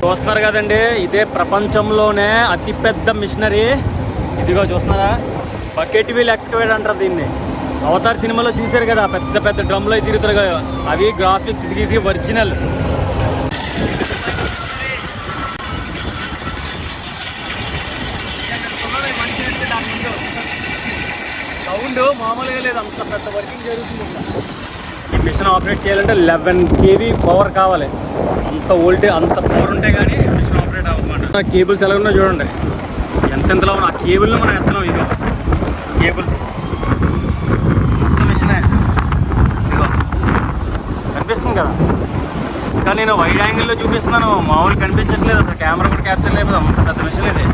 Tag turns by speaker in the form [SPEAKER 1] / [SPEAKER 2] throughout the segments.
[SPEAKER 1] చూస్తున్నారు కదండి, ఇదే ప్రపంచంలోనే అతిపెద్ద మిషనరీ. ఇదిగో చూస్తున్నారా, బకెట్ వీల్ ఎక్స్కవేటర్ అంటారు దీన్ని. అవతార్ సినిమాలో చూశారు కదా, పెద్ద పెద్ద డ్రమ్లో తిరుగుతారు కదా, అవి గ్రాఫిక్స్. ఇది ఒరిజినల్. సౌండ్ మామూలుగా లేదు, అంత పెద్ద వర్కింగ్ జరుగుతుంది. ఈ మిషన్ ఆపరేట్ చేయాలంటే 11 kV పవర్ కావాలి. అంత వోల్టేజ్, అంత పవర్ ఉంటే కానీ మిషన్ ఆపరేట్ అవ్వమాట. కేబుల్స్ ఎలా ఉన్నా చూడండి, ఎంతెంతలో ఉన్న ఆ కేబుల్ని మనం ఎత్తనాం. ఇదిగో కేబుల్స్, మొత్తం మిషనే. ఇదిగో కనిపిస్తుంది కదా, ఇంకా నేను వైడ్ యాంగిల్లో చూపిస్తున్నాను, మామూలు కనిపించట్లేదు అసలు, కెమెరా కూడా క్యాప్చర్ లేదు. అంత పెద్ద మిషన్ ఇది.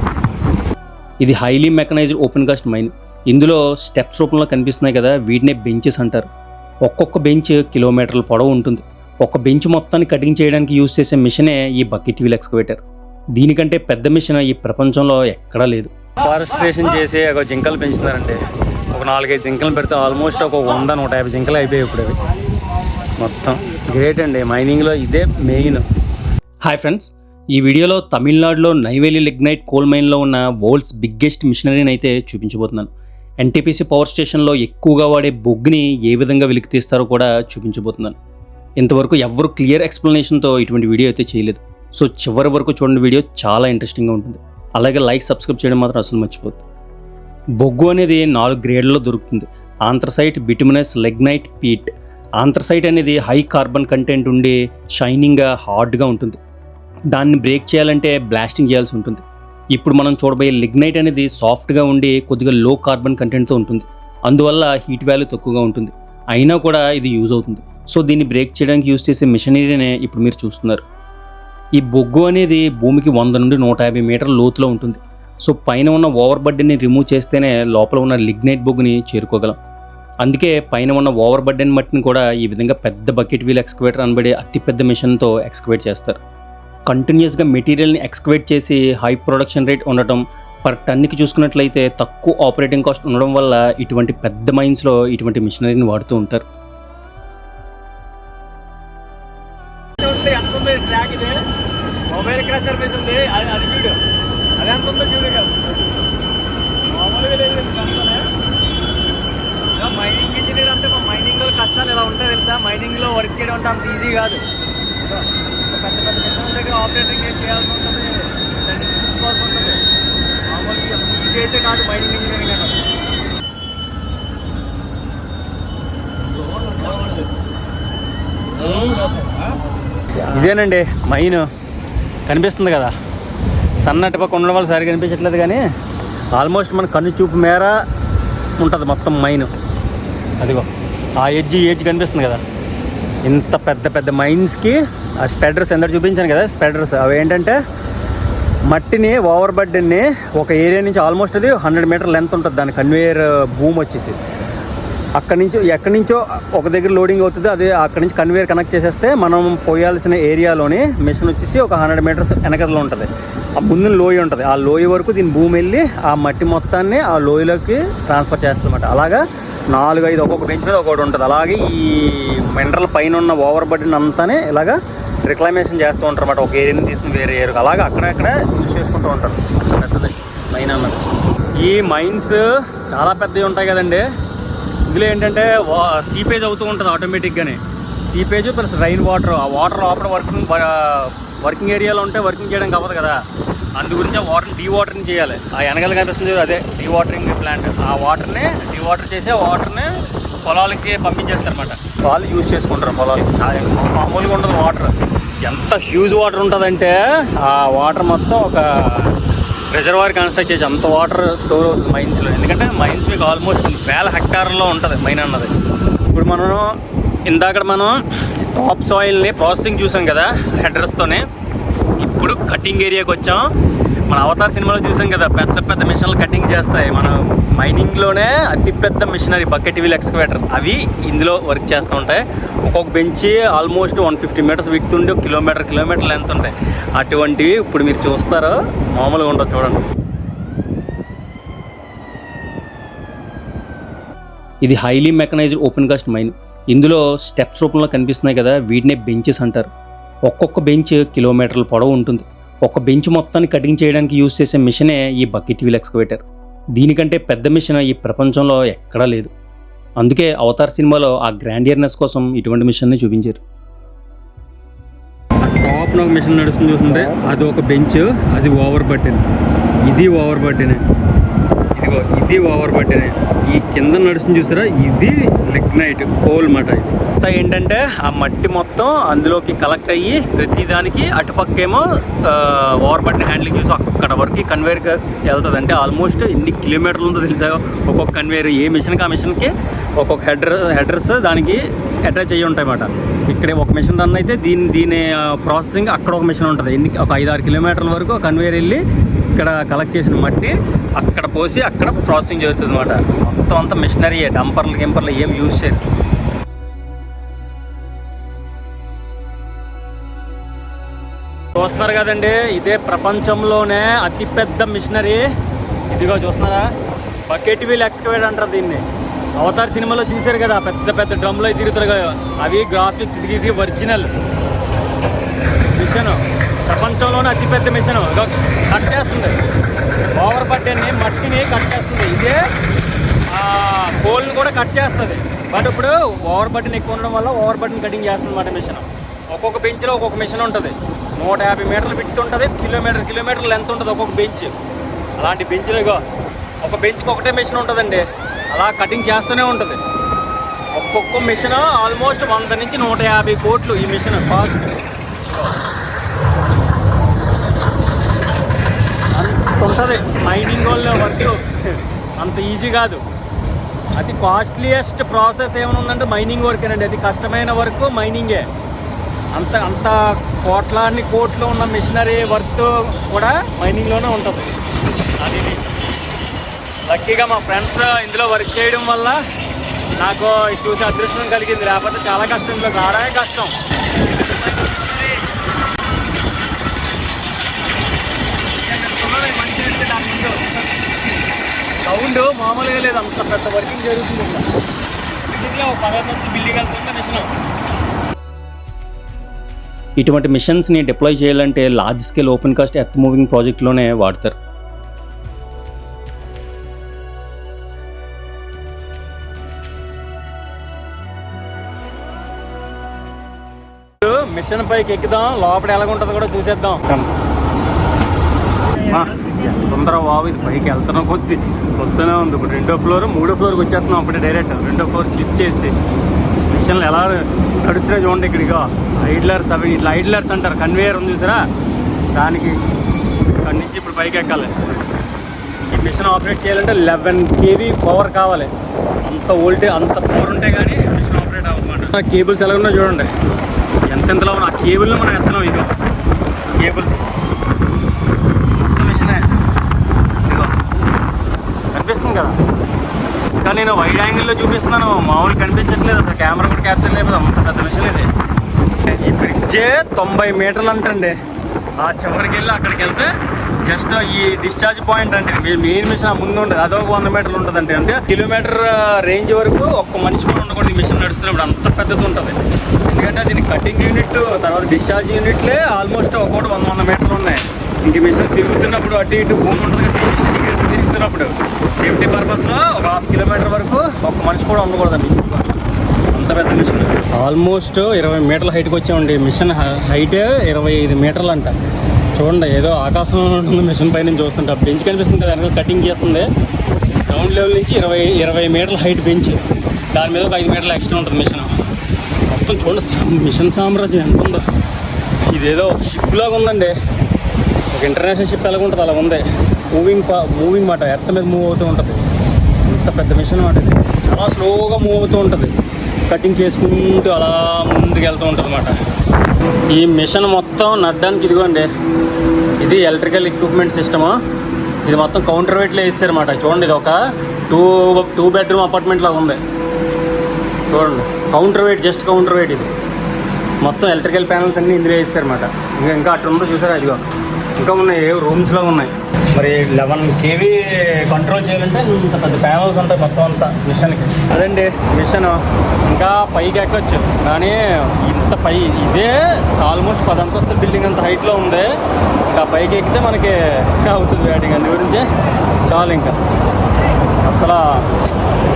[SPEAKER 1] ఇది highly mechanised open cast mine. ఇందులో స్టెప్స్ రూపంలో కనిపిస్తున్నాయి కదా, వీటినే బెంచెస్ అంటారు. ఒక్కొక్క బెంచ్ కిలోమీటర్ల పొడవు ఉంటుంది. ఒక బెంచ్ మొత్తాన్ని కటింగ్ చేయడానికి యూజ్ చేసే మిషనే ఈ బకెట్ వీల్ ఎక్స్కవేటర్. దీనికంటే పెద్ద మిషన్ ఈ ప్రపంచంలో ఎక్కడా లేదు. ఫారెస్ట్రేషన్ చేసి ఒక జింకలు పెంచుతున్నారండి. ఒక 4-5 జింకలు పెడితే ఆల్మోస్ట్ ఒక 100-150 జింకలు అయిపోయాయి ఇప్పుడు అవి మొత్తం. గ్రేట్ అండి, మైనింగ్లో ఇదే మెయిన్. హాయ్ ఫ్రెండ్స్, ఈ వీడియోలో తమిళనాడులో నైవేలి లిగ్నైట్ కోల్ మైన్లో ఉన్న వరల్డ్స్ బిగ్గెస్ట్ మిషనరీని అయితే చూపించబోతున్నాను. ఎన్టీపీసీ పవర్ స్టేషన్లో ఎక్కువగా వాడే బొగ్గుని ఏ విధంగా వెలికి తీస్తారో కూడా చూపించబోతున్నాను. ఇంతవరకు ఎవరు క్లియర్ ఎక్స్ప్లెనేషన్తో ఇటువంటి వీడియో అయితే చేయలేదు. సో చివరి వరకు చూడండి, వీడియో చాలా ఇంట్రెస్టింగ్గా ఉంటుంది. అలాగే లైక్, సబ్స్క్రైబ్ చేయడం మాత్రం అసలు మర్చిపోద్దు. బొగ్గు అనేది 4 గ్రేడ్లలో దొరుకుతుంది: anthracite, bituminous, lignite, peat. Anthracite అనేది హై కార్బన్ కంటెంట్ ఉండి షైనింగ్గా, హార్డ్గా ఉంటుంది. దాన్ని బ్రేక్ చేయాలంటే బ్లాస్టింగ్ చేయాల్సి ఉంటుంది. ఇప్పుడు మనం చూడబోయే లిగ్నైట్ అనేది సాఫ్ట్గా ఉండి కొద్దిగా లో కార్బన్ కంటెంట్తో ఉంటుంది. అందువల్ల హీట్ వాల్యూ తక్కువగా ఉంటుంది. అయినా కూడా ఇది యూజ్ అవుతుంది. సో దీన్ని బ్రేక్ చేయడానికి యూజ్ చేసే మిషనరీనే ఇప్పుడు మీరు చూస్తున్నారు. ఈ బొగ్గు అనేది భూమికి 100 నుండి 150 మీటర్ల లోతులో ఉంటుంది. సో పైన ఉన్న ఓవర్ బర్డెన్ని రిమూవ్ చేస్తేనే లోపల ఉన్న లిగ్నైట్ బొగ్గుని చేరుకోగలం. అందుకే పైన ఉన్న ఓవర్ బర్డెన్ మట్టిని కూడా ఈ విధంగా పెద్ద బకెట్ వీల్ ఎక్స్కవేటర్ అనబడే అతిపెద్ద మిషన్తో ఎక్స్కవేట్ చేస్తారు. కంటిన్యూస్గా మెటీరియల్ని ఎక్స్కవేట్ చేసి హై ప్రొడక్షన్ రేట్ ఉండటం, పర్ టన్కి చూసుకున్నట్లయితే తక్కువ ఆపరేటింగ్ కాస్ట్ ఉండడం వల్ల ఇటువంటి పెద్ద మైన్స్లో ఇటువంటి మిషనరీని వాడుతూ ఉంటారు. మైనింగ్ ఇంజనీర్ అంటే మైనింగ్లో కష్టాలు ఎలా ఉంటాయి తెలుసా? మైనింగ్లో వర్క్ చేయడం అంటే అంత ఈజీ కాదు. పెద్ద పెద్ద మిషన్ల దగ్గర ఆపరేటింగ్ చేయాల్సి ఉంటుంది, దాన్ని చూసుకోవాల్సి ఉంటుంది. మామూలుగా ఈజీ అయితే కాదు మైనింగ్ ఇంజనీరింగ్ అన్నది. ఇదేనండి మైన్, కనిపిస్తుంది కదా, సన్నటి పక్క ఉండడం వల్ల సరిగా కనిపించట్లేదు, కానీ ఆల్మోస్ట్ మన కన్ను చూపు మేర ఉంటుంది మొత్తం మైన్. అదిగో ఆ ఎడ్జ్ కనిపిస్తుంది కదా. ఇంత పెద్ద పెద్ద మైన్స్కి ఆ స్పెడర్స్ ఎంత చూపించాను కదా, స్పెడర్స్ అవి ఏంటంటే మట్టిని, ఓవర్ బర్డెన్ని ఒక ఏరియా నుంచి ఆల్మోస్ట్ అది 100 మీటర్ లెంత్ ఉంటుంది. దాని కన్వేయర్ భూమి వచ్చేసి అక్కడి నుంచి ఎక్కడి నుంచో ఒక దగ్గర లోడింగ్ అవుతుంది. అదే అక్కడి నుంచి కన్వేయర్ కనెక్ట్ చేసేస్తే మనం పోయాల్సిన ఏరియాలోని మిషన్ వచ్చేసి ఒక 100 మీటర్స్ వెనకలో ఉంటుంది. ఆ ముందు లోయ ఉంటుంది, ఆ లోయ వరకు దీని భూమి వెళ్ళి ఆ మట్టి మొత్తాన్ని ఆ లోయలోకి ట్రాన్స్ఫర్ చేస్తుంది అన్నమాట. అలాగా 4-5 ఒక్కొక్క బెంచ్ మీద ఒకటి ఉంటుంది. అలాగే ఈ మినరల్ పైన ఉన్న ఓవర్ బర్డెన్ అంతానే ఇలాగా రిక్లైమేషన్ చేస్తూ ఉంటారు అన్నమాట. ఒక ఏరియాని తీసుకుని వేరే ఏరియా అలాగా అక్కడక్కడ యూజ్ చేసుకుంటూ ఉంటారు. పెద్దది మైన్ అన్నది. ఈ మైన్స్ చాలా పెద్దవి ఉంటాయి కదండి. ఇందులో ఏంటంటే సీపేజ్ అవుతూ ఉంటుంది ఆటోమేటిక్గానే. సీపేజ్ ప్లస్ రైన్ వాటర్, ఆ వాటర్ లోపల వర్కింగ్ ఏరియాలో ఉంటే వర్కింగ్ చేయడానికి అవ్వదు కదా, అందు గురించి ఆ వాటర్ని డీవాటరింగ్ చేయాలి. ఆ వెనకాల కనిపిస్తుంది అదే డీవాటరింగ్ ప్లాంట్. ఆ వాటర్ని డీవాటర్ చేసి ఆ వాటర్ని పొలాలకి పంపించేస్తారన్నమాట. వాళ్ళు యూజ్ చేసుకుంటారు పొలాలకి. మామూలుగా ఉండదు వాటర్. ఎంత హ్యూజ్ వాటర్ ఉంటుందంటే ఆ వాటర్ మొత్తం ఒక రిజర్వాయర్ కన్స్ట్రక్ట్ చేసి అంత వాటర్ స్టోర్ అవుతుంది మైన్స్లో. ఎందుకంటే మైన్స్ మీకు ఆల్మోస్ట్ 1000 హెక్టార్లో ఉంటుంది మైన్ అన్నది. ఇప్పుడు ఇందాక మనం టాప్ సాయిల్ని ప్రాసెసింగ్ చూసాం కదా హెడర్స్తోనే. ఇప్పుడు కటింగ్ ఏరియాకి వచ్చాం. మన అవతార్ సినిమాలో చూసాం కదా, పెద్ద పెద్ద మిషన్లు కటింగ్ చేస్తాయి. మన మైనింగ్లోనే అతిపెద్ద మిషనరీ బకెట్ వీల్ ఎక్స్కవేటర్, అవి ఇందులో వర్క్ చేస్తూ ఉంటాయి. ఒక్కొక్క బెంచి ఆల్మోస్ట్ 150 మీటర్స్ విడ్త్ ఉండి కిలోమీటర్ లెంత్ ఉంటాయి. అటువంటివి ఇప్పుడు మీరు చూస్తారో మామూలుగా ఉండదు, చూడండి. ఇది highly mechanised open cast mine. ఇందులో స్టెప్స్ రూపంలో కనిపిస్తున్నాయి కదా, వీటినే బెంచెస్ అంటారు. ఒక్కొక్క బెంచ్ కిలోమీటర్ల పొడవు ఉంటుంది. ఒక బెంచ్ మొత్తాన్ని కటింగ్ చేయడానికి యూజ్ చేసే మిషనే ఈ బకెట్ వీల్ ఎక్స్కవేటర్. దీనికంటే పెద్ద మిషన్ ఈ ప్రపంచంలో ఎక్కడా లేదు. అందుకే అవతార్ సినిమాలో ఆ గ్రాండియర్నెస్ కోసం ఇటువంటి మిషన్ని చూపించారు. టాప్ ఒక మిషన్ నడుస్తుంది చూస్తుంటే అది ఒక బెంచ్, అది ఓవర్ బట్టెన్, ఇది ఓవర్ బట్టెనే, ఇదిగో ఇది ఓవర్ బట్టెనే, ఈ కింద నడుస్తుంది చూసారా ఇది లిగ్నైట్ కోల్ మాట. ఇది అంతా ఏంటంటే ఆ మట్టి మొత్తం అందులోకి కలెక్ట్ అయ్యి ప్రతి దానికి అటుపక్కేమో ఓవర్ బట్టన్ హ్యాండ్లింగ్ చూసి అక్కడ వరకు కన్వేర్గా వెళ్తుంది. అంటే ఆల్మోస్ట్ ఎన్ని కిలోమీటర్లు ఉందో తెలుసా ఒక్కొక్క కన్వేర్. ఏ మిషన్కి ఆ మిషన్కి ఒక్కొక్క హెడర్స్ దానికి అటాచ్ అయ్యి ఉంటాయి అన్నమాట. ఇక్కడ ఒక మిషన్ రన్ అయితే దీని ప్రాసెసింగ్ అక్కడ ఒక మిషన్ ఉంటుంది. ఒక 5-6 కిలోమీటర్ల వరకు కన్వేర్ వెళ్ళి ఇక్కడ కలెక్ట్ చేసిన మట్టి అక్కడ పోసి అక్కడ ప్రాసెసింగ్ జరుగుతుంది అనమాట. మొత్తం అంతా మిషనరీ, డంపర్లు ఏం యూజ్ చేయరు. చూస్తున్నారు కదండి, ఇదే ప్రపంచంలోనే అతిపెద్ద మిషనరీ. ఇదిగో చూస్తున్నారా, బకెట్ వీల్ ఎక్స్కవేటర్ అంటారు దీన్ని. అవతార్ సినిమాలో చూశారు కదా, పెద్ద పెద్ద డ్రమ్లో తిరుగుతారు కదా, అవి గ్రాఫిక్స్. ఇది ఒరిజినల్ మిషన్, ప్రపంచంలోనే అతిపెద్ద మిషన్. కట్ చేస్తుంది ఓవర్ బట్టెన్ని, మట్టిని కట్ చేస్తుంది. ఇదే కోల్ని కూడా కట్ చేస్తుంది. బట్ ఇప్పుడు ఓవర్ బటన్ ఎక్కువ ఉండడం వల్ల ఓవర్ బటన్ కటింగ్ చేస్తుంది అన్నమాట మిషన్. ఒక్కొక్క బెంచ్లో ఒక్కొక్క మిషన్ ఉంటుంది. 150 మీటర్లు విడ్త్ ఉంటుంది, కిలోమీటర్ లెంత్ ఉంటుంది ఒక్కొక్క బెంచ్. అలాంటి బెంచ్లో ఒక బెంచ్కి ఒకటే మిషన్ ఉంటుందండి, అలా కటింగ్ చేస్తూనే ఉంటుంది. ఒక్కొక్క మిషన్ ఆల్మోస్ట్ 100 నుంచి 150 కోట్లు ఈ మిషన్ కాస్ట్. అంత ఉంటుంది మైనింగ్ వాళ్ళ వర్క్, అంత ఈజీ కాదు. అతి కాస్ట్లీయెస్ట్ ప్రాసెస్ ఏమైనా ఉందంటే మైనింగ్ వర్కేనండి. అది కష్టమైన వర్క్ మైనింగే. అంత కోట్లు ఉన్న మిషనరీ వర్క్ కూడా మైనింగ్లోనే ఉంటుంది. అది లక్కీగా మా ఫ్రెండ్స్ ఇందులో వర్క్ చేయడం వల్ల నాకు చూసి అదృష్టం కలిగింది. లేకపోతే చాలా కష్టం, ఇందులో రావడమే కష్టం. సౌండ్ మామూలుగా లేదు, అంత పెద్ద వర్కింగ్ జరుగుతుంది. బిల్డింగ్లో 10 నుంచి బిల్డింగ్ వెళ్తుంది మిషన్. ఇటువంటి మిషన్స్ని డిప్లాయ్ చేయాలంటే large scale open cast earth moving ప్రాజెక్ట్లోనే వాడతారు. మిషన్ పైకి ఎక్కుదాం, లోపల ఎలాగుంటుందో కూడా చూసేద్దాం. తొందర బాబు, ఇది పైకి వెళ్తున్నాం కొద్ది వస్తూనే ఉంది. ఇప్పుడు 2వ ఫ్లోర్ 3వ ఫ్లోర్కి వచ్చేస్తున్నాం. అప్పుడే డైరెక్ట్ 2వ ఫ్లోర్ క్లిక్ చేసి మిషన్లు ఎలా నడుస్తున్నాయి చూడండి. ఇక్కడిగా ఐడ్లర్స్, అవి ఇట్లా ఐడ్లర్స్ అంటారు. కన్వేయర్ ఉంది చూసారా, దానికి అక్కడి నుంచి ఇప్పుడు పైకి ఎక్కాలి. ఈ మిషన్ ఆపరేట్ చేయాలంటే 11 kV పవర్ కావాలి. అంత వోల్టేజ్, అంత పవర్ ఉంటే కానీ మిషన్ ఆపరేట్ అవ్వమాట. కేబుల్స్ ఎలా ఉన్నాయో చూడండి, ఎంతెంతలో ఉన్న ఆ కేబుల్ని మనం ఎత్తనాం. ఇదిగో కేబుల్స్ మిషనే, ఇదిగో కనిపిస్తుంది కదా. ఇంకా నేను వైడ్ యాంగిల్లో చూపిస్తున్నాను, మామూలు కనిపించట్లేదు అసలు, కెమెరా కూడా క్యాప్చర్ లేదు. అంత పెద్ద మిషన్ ఇది. ఈ బ్రిడ్జే 90 మీటర్లు అంటండి. ఆ చివరికి వెళ్ళి అక్కడికి వెళ్తే జస్ట్ ఈ డిశ్చార్జ్ పాయింట్ అంటే మెయిన్ మిషన్ ముందు ఉంటుంది, అదొక 100 మీటర్లు ఉంటుందంటే. అంటే కిలోమీటర్ రేంజ్ వరకు ఒక్క మనిషి కూడా ఉండకూడదు ఈ మిషన్ నడుస్తున్నప్పుడు, అంత పెద్దది ఉంటుంది. ఎందుకంటే దీని కటింగ్ యూనిట్ తర్వాత డిశ్చార్జ్ యూనిట్లే ఆల్మోస్ట్ ఒక్కొక్కటి 100 మీటర్లు ఉన్నాయి. ఇంక మిషన్ తిరుగుతున్నప్పుడు అటు ఇటు భూమి ఉంటుంది కదా, 360 degrees తిరుగుతున్నప్పుడు సేఫ్టీ పర్పస్లో ఒక 1/2 కిలోమీటర్ వరకు ఒక్క మనిషి కూడా ఉండకూడదండి. అంత పెద్ద మిషన్. ఆల్మోస్ట్ 20 మీటర్ల హైట్కి వచ్చామండి. మిషన్ హైట్ 25 మీటర్లు అంట. చూడండి, ఏదో ఆకాశంలో ఉంటుంది మిషన్ పై నుంచి చూస్తుంటే. బెంచ్ కనిపిస్తుంది కదా, వెనకాల కటింగ్ చేస్తుంది. గ్రౌండ్ లెవెల్ నుంచి 20 మీటర్ల హైట్ బెంచ్, దాని మీద ఒక 5 మీటర్లు ఎక్స్ట్రా ఉంటుంది మిషన్. మొత్తం చూడండి మిషన్ సామ్రాజ్యం ఎంత ఉందో. ఇదేదో షిప్ లాగా ఉందండి, ఒక ఇంటర్నేషనల్ షిప్ ఎలాగ ఉంటుంది అలా ఉంది. మూవింగ్ మాట, ఎర్త్ మీద మూవ్ అవుతూ ఉంటుంది. ఇంత పెద్ద మిషన్ మాట ఇది. చాలా స్లోగా మూవ్ అవుతూ ఉంటుంది, కటింగ్ చేసుకుంటూ అలా ముందుకు వెళ్తూ ఉంటుంది అన్నమాట. ఈ మిషన్ మొత్తం నడ్డానికి ఇదిగోండి, ఇది ఎలక్ట్రికల్ ఎక్విప్మెంట్ సిస్టము. ఇది మొత్తం కౌంటర్ వెయిట్లో వేస్తారన్నమాట. చూడండి, ఇది ఒక 2 బెడ్రూమ్ అపార్ట్మెంట్ లాగా ఉంది. చూడండి, counter weight, just counter weight. ఇది మొత్తం ఎలక్ట్రికల్ ప్యానల్స్ అన్నీ ఇందులో వేస్తారన్నమాట. ఇంకా అటు ఉందో చూసారా, ఇదిగో ఇంకా ఉన్నాయి, రూమ్స్లో ఉన్నాయి. మరి 11 kV కంట్రోల్ చేయాలంటే ఇంత పెద్ద ప్యానల్స్ ఉంటాయి మొత్తం అంతా మిషన్కి. అదండి మిషన్. ఇంకా పైకి ఎక్కొచ్చు కానీ ఇంత పై ఇదే ఆల్మోస్ట్ 10 అంతస్తుల బిల్డింగ్ అంత హైట్లో ఉంది. ఇంకా పైకి ఎక్కితే మనకి అవుతుంది బ్యాటింగ్. అందు గురించి చాలు ఇంకా అసలు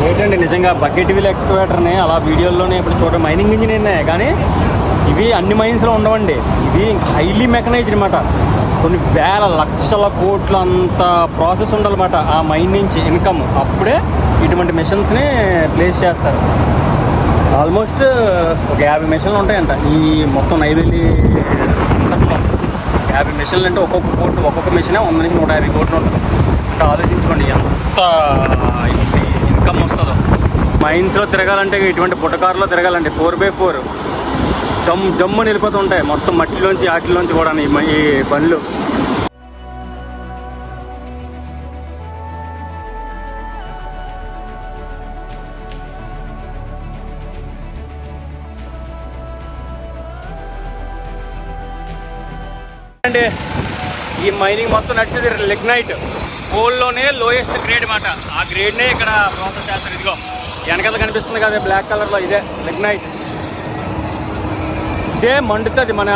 [SPEAKER 1] ఏంటండి నిజంగా బకెట్ వీల్ ఎక్స్కవేటర్ని అలా వీడియోల్లోనే ఇప్పుడు చూడండి. మైనింగ్ ఇంజినీర్నే కానీ ఇవి అన్ని మైన్స్లో ఉండవండి. ఇది ఇంకా హైలీ మెకనైజ్డ్ అనమాట. కొన్ని వేల లక్షల కోట్ల అంత ప్రాసెస్ ఉండాలన్నమాట ఆ మైన్ నుంచి ఇన్కమ్. అప్పుడే ఇటువంటి మిషన్స్ని ప్లేస్ చేస్తారు. ఆల్మోస్ట్ ఒక 50 మిషన్లు ఉంటాయంట ఈ మొత్తం నైవేలి అంతట్లో. 50 మిషన్లు అంటే ఒక్కొక్క మిషనే 100 నుంచి 150 కోట్లు ఉంటుంది. అంటే ఆలోచించుకోండి ఎంత ఇన్కమ్ వస్తుందో. మైన్స్లో తిరగాలంటే ఇటువంటి పుట్టకారులో తిరగాలంటే 4x4 జమ్ము నిలిపోతూ ఉంటాయి మొత్తం మట్టిలోంచి ఆటిలోంచి కూడా ఈ బండ్లు. అంటే ఈ మైనింగ్ మొత్తం నడిచేది లిగ్నైట్. కోల్లోనే లోయెస్ట్ గ్రేడ్ మాట. ఆ గ్రేడ్నే ఇక్కడ ప్రాసెస్ చేస్తారు. ఇదిగో వెనకాల కనిపిస్తుంది కదా బ్లాక్ కలర్లో, ఇదే లిగ్నైట్. ఇదే మండుతుంది మన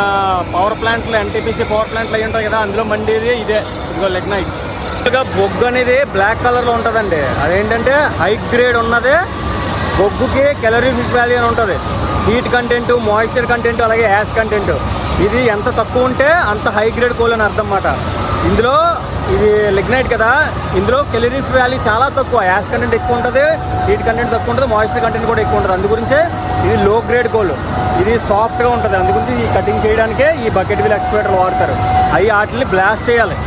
[SPEAKER 1] పవర్ ప్లాంట్లు, ఎన్టీపీసీ పవర్ ప్లాంట్లు అవి ఉంటాయి కదా, అందులో మండేది ఇదే. ఇదిగో లిగ్నైట్. బొగ్గు అనేది బ్లాక్ కలర్లో ఉంటుందండి. అదేంటంటే హై గ్రేడ్ ఉన్నది బొగ్గుకి కెలరీఫిక్ వాల్యూ అని ఉంటుంది. హీట్ కంటెంట్, మాయిశ్చర్ కంటెంట్, అలాగే యాష్ కంటెంట్. ఇది ఎంత తక్కువ ఉంటే అంత హై గ్రేడ్ కోల్ అని అర్థం అన్నమాట. ఇందులో ఇది లిగ్నైట్ కదా, ఇందులో కెలరీఫిక్ వాల్యూ చాలా తక్కువ. యాష్ కంటెంట్ ఎక్కువ ఉంటుంది, హీట్ కంటెంట్ తక్కువ ఉంటుంది, మాయిశ్చర్ కంటెంట్ కూడా ఎక్కువ ఉంటుంది. అందుగురించే ఇది లో గ్రేడ్ కోల్. ఇది సాఫ్ట్గా ఉంటుంది. అందుగురించి ఈ కటింగ్ చేయడానికే ఈ బకెట్ వీల్ ఎక్స్కవేటర్లు వాడతారు. అవి వాటిని బ్లాస్ట్ చేయాలి.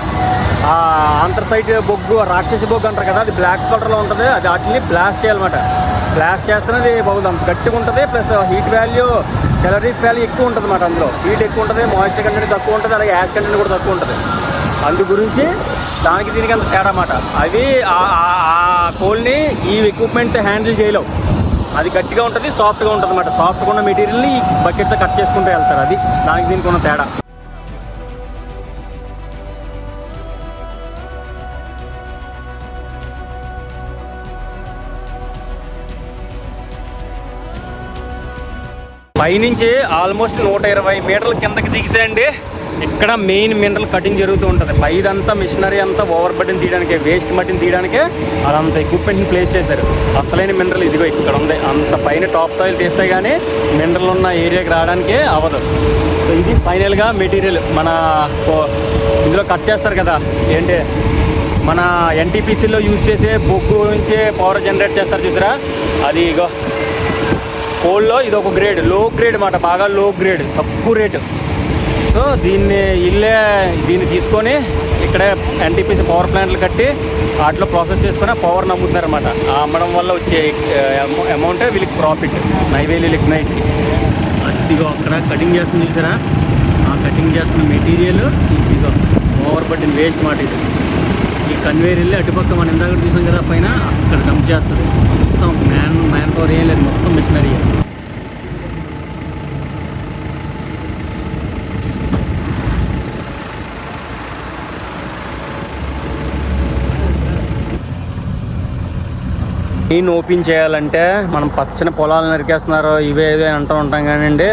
[SPEAKER 1] ఆంథ్రసైట్ బొగ్గు, రాక్షసి బొగ్గు అంటారు కదా, అది బ్లాక్ కలర్లో ఉంటుంది. అది వాటిని బ్లాస్ట్ చేయాలన్నమాట. బ్లాస్ట్ చేస్తున్నది బొగ్గు గట్టిగా ఉంటుంది. ప్లస్ హీట్ వాల్యూ, కెలరీఫిక్ వాల్యూ ఎక్కువ ఉంటుంది అన్నమాట. అందులో హీట్ ఎక్కువ ఉంటుంది, మాయిశ్చర్ కంటెంట్ తక్కువ ఉంటుంది, అలాగే యాష్ కంటెంట్ కూడా తక్కువ ఉంటుంది. అందు గురించి దానికి దీనికి అంత తేడా అన్నమాట. అవి ఆ కోల్ని ఈ ఎక్విప్మెంట్ హ్యాండిల్ చేయలేవు. అది గట్టిగా ఉంటుంది, సాఫ్ట్గా ఉంటుంది అన్నమాట. సాఫ్ట్గా ఉన్న మెటీరియల్ని ఈ బకెట్తో కట్ చేసుకుంటూ వెళ్తారు. అది దానికి దీనికి ఉన్న తేడా. పైనుంచి ఆల్మోస్ట్ 120 మీటర్ల కిందకి దిగితే అండి ఇక్కడ మెయిన్ మినరల్ కటింగ్ జరుగుతూ ఉంటుంది. పైదంతా మిషనరీ అంతా ఓవర్ బడ్డీని తీయడానికే, వేస్ట్ మట్టిని తీయడానికే అదంతా ఎక్విప్మెంట్ని ప్లేస్ చేశారు. అసలైన మినరల్ ఇదిగో ఇక్కడ ఉంది. అంత పైన టాప్ సాయిల్ తీస్తే కానీ మినరల్ ఉన్న ఏరియాకి రావడానికే అవ్వదు. సో ఇది ఫైనల్గా మెటీరియల్ మన ఇందులో కట్ చేస్తారు కదా, ఏంటి మన ఎన్టీపీసీలో యూజ్ చేసే బొగ్గు నుంచి పవర్ జనరేట్ చేస్తారు చూసారా, అది ఇగో కోల్లో ఇది ఒక గ్రేడ్, లో గ్రేడ్ అన్నమాట. బాగా లో గ్రేడ్, తక్కువ రేటు. సో దీన్ని తీసుకొని ఇక్కడే ఎన్టీపీసీ పవర్ ప్లాంట్లు కట్టి వాటిలో ప్రాసెస్ చేసుకొని పవర్ని అమ్ముతున్నారు అన్నమాట. ఆ అమ్మడం వల్ల వచ్చే అమౌంటే వీళ్ళకి ప్రాఫిట్ నైవేలి లిగ్నైట్కి. ఇదిగో అక్కడ కటింగ్ చేస్తుంది చూసారా, ఆ కటింగ్ చేస్తున్న మెటీరియల్ ఇదిగో ఓవర్ బడ్డీని వేస్ట్ మాట. ఇది ఈ కన్వేర్ వెళ్ళి అటుపక్క మనం ఇందాక చూసాం కదా పైన, అక్కడ డంప్ చేస్తుంది. మొత్తం మ్యాన్ పవర్ ఏం లేదు, మొత్తం మిషనరీ. మెయిన్ ఓపెన్ చేయాలంటే మనం పచ్చని పొలాలు నరికేస్తున్నారు ఇవే అంటూ ఉంటాం కానివ్వండి,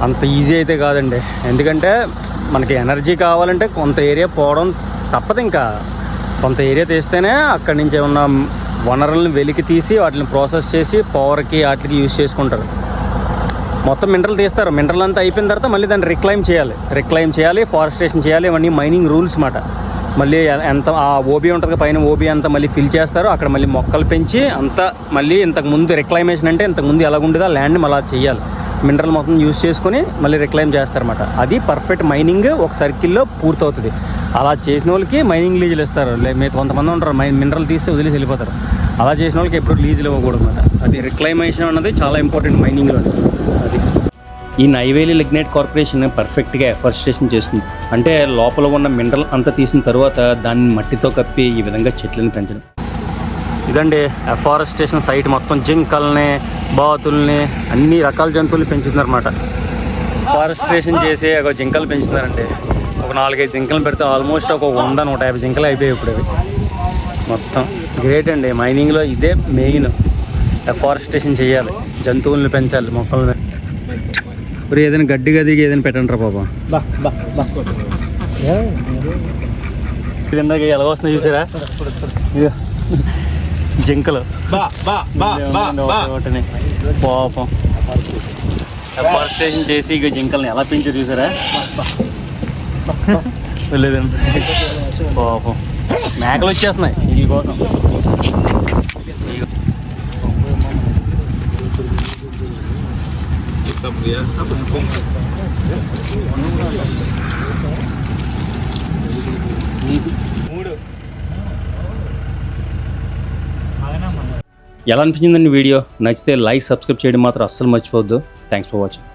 [SPEAKER 1] అంత ఈజీ అయితే కాదండి. ఎందుకంటే మనకి ఎనర్జీ కావాలంటే కొంత ఏరియా పోవడం తప్పదు. ఇంకా కొంత ఏరియా తీస్తేనే అక్కడి నుంచి ఉన్న వనరులను వెలికి తీసి వాటిని ప్రాసెస్ చేసి పవర్కి వాటికి యూజ్ చేసుకుంటారు. మొత్తం మినరల్ తీస్తారు. మినరల్ అంతా అయిపోయిన తర్వాత మళ్ళీ దాన్ని రిక్లైమ్ చేయాలి, ఫారెస్టేషన్ చేయాలి. ఇవన్నీ మైనింగ్ రూల్స్ మాట. మళ్ళీ ఎంత ఆ ఓబీ ఉంటుంది పైన, ఓబీ అంతా మళ్ళీ ఫిల్ చేస్తారు. అక్కడ మళ్ళీ మొక్కలు పెంచి అంతా మళ్ళీ ఇంతకుముందు రిక్లైమేషన్ అంటే ఇంతకుముందు ఎలాగుండేదో ల్యాండ్ని మళ్ళీ చేయాలి. మినరల్ మొత్తం యూజ్ చేసుకొని మళ్ళీ రిక్లైమ్ చేస్తారన్నమాట. అది పర్ఫెక్ట్ మైనింగ్ ఒక సర్కిల్లో పూర్తవుతుంది. అలా చేసిన వాళ్ళకి మైనింగ్ లీజులు ఇస్తారు. మీరు కొంతమంది ఉంటారు మినరల్ తీసి వదిలేసి వెళ్ళిపోతారు. అలా చేసిన వాళ్ళకి ఎప్పుడు లీజులు ఇవ్వకూడదు అన్నమాట. అది రిక్లైమేషన్ అన్నది చాలా ఇంపార్టెంట్ మైనింగ్లో. అది ఈ నైవేలి లిగ్నైట్ కార్పొరేషన్ పర్ఫెక్ట్గా ఎఫారెస్టేషన్ చేస్తుంది. అంటే లోపల ఉన్న మినరల్ అంతా తీసిన తర్వాత దాన్ని మట్టితో కప్పి ఈ విధంగా చెట్లను పెంచడం. ఇదండి ఎఫారెస్టేషన్ సైట్. మొత్తం జింకల్ని, బాతుల్ని, అన్ని రకాల జంతువులు పెంచుతున్నారన్నమాట. ఫారెస్టేషన్ చేసి జింకలు పెంచుతున్నారండి. ఒక 4-5 జింకలు పెడితే ఆల్మోస్ట్ ఒక 100-150 జింకలు అయిపోయాయి ఇప్పుడు అవి మొత్తం. గ్రేట్ అండి, మైనింగ్లో ఇదే మెయిన్. ఎఫారెస్టేషన్ చేయాలి, జంతువుల్ని పెంచాలి, మొక్కల్ని. ఇప్పుడు ఏదైనా గడ్డి గదికి ఏదైనా పెట్టండి రా బాబా. ఇది ఇందాక ఎలా వస్తుందో చూసారా జింకలు పాపం. ఎఫారెస్టేషన్ చేసి ఇక జింకల్ని ఎలా పెంచారు చూసారా. లేదండి పాపం మేకలు వచ్చేస్తున్నాయి వీటి కోసం. ఎలా అనిపించిందండి వీడియో? నచ్చితే లైక్, సబ్స్క్రైబ్ చేయడం మాత్రం అస్సలు మర్చిపోవద్దు. Thanks for watching.